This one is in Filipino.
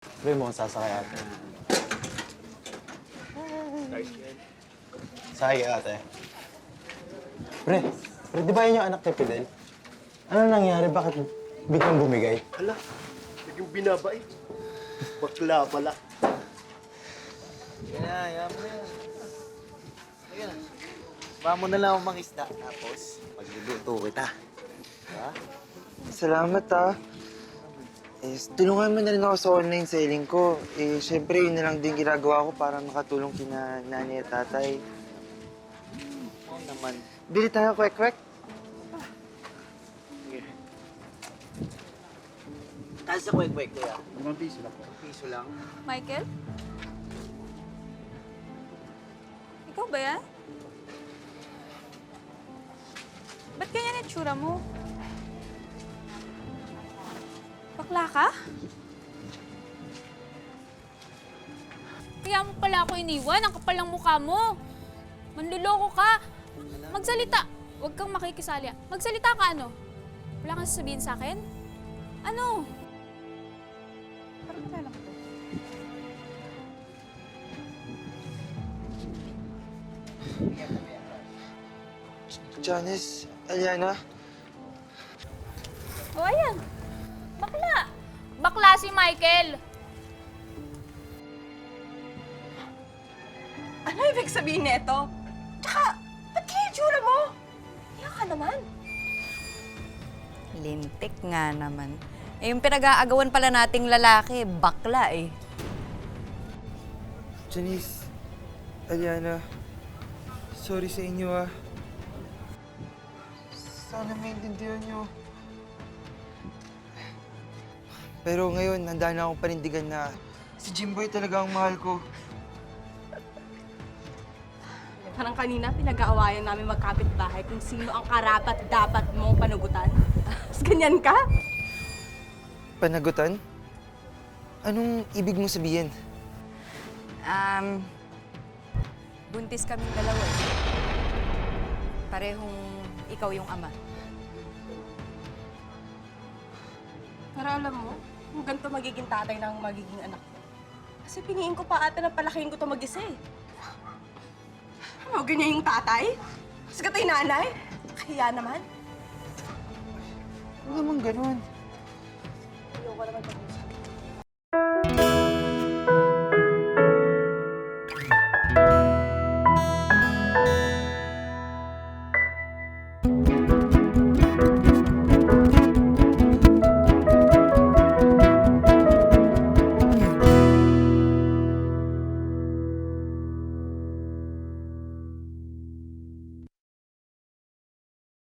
Pre, mo sasakay ate. Sakay ate. Pre, di ba yun yung anak ni Fidel? Ano nangyari? Bakit biglang bumigay? Hala, naging binabait. Bakla pala. Yan na, yan mo yan. Ayan. Ba mo na lang akong mangisda, tapos magluluto kita. Ha? Salamat ah. Tulungan mo na rin ako sa online selling ko. Siyempre yun na lang din ginagawa ko para makatulong kina nanay at tatay. Oo naman. Bili tayo kwek-kwek. Kasi sa kwek-kwek, kuya. 5 piso lang po. Piso lang. Michael? Ikaw ba yan? Ba't ganyan itsura mo? Bakla ka? Kaya mo pala ako iniwan. Ang kapal ng mukha mo. Manluloko ka. Magsalita. Huwag kang makikisali. Magsalita ka ano? Wala kang sasabihin sa akin? Ano? Parang kilala ko to. Janice, Aliana, O ayan. Bakla. Bakla si Michael. Ano ibig sabihin nito? Tsaka, ba't kaya yung tsura mo? Iyak ka naman. Lintik nga naman. Eh, yung pinag-aagawan pala nating lalaki, bakla eh. Janice, Aliana, sorry sa inyo ah. Sana maintindihan nyo. Pero ngayon, handa na akong panindigan na si Jimboy talaga ang mahal ko. Parang kanina, pinag-aawayan namin magkapit-bahay kung sino ang karapat-dapat mong panugutan. Tapos ganyan ka? Panagutan? Anong ibig mong sabihin? Buntis kaming dalawa eh. Parehong ikaw yung ama. Pero alam mo, kung ganito magiging tatay ng magiging anak ko. Kasi piniin ko pa ata na palakihin ko to mag-isa eh. Ano, ganyan yung tatay? Tapos gato yung nanay? Kaya naman. Huwag naman ganun. Ayoko naman pag-usap.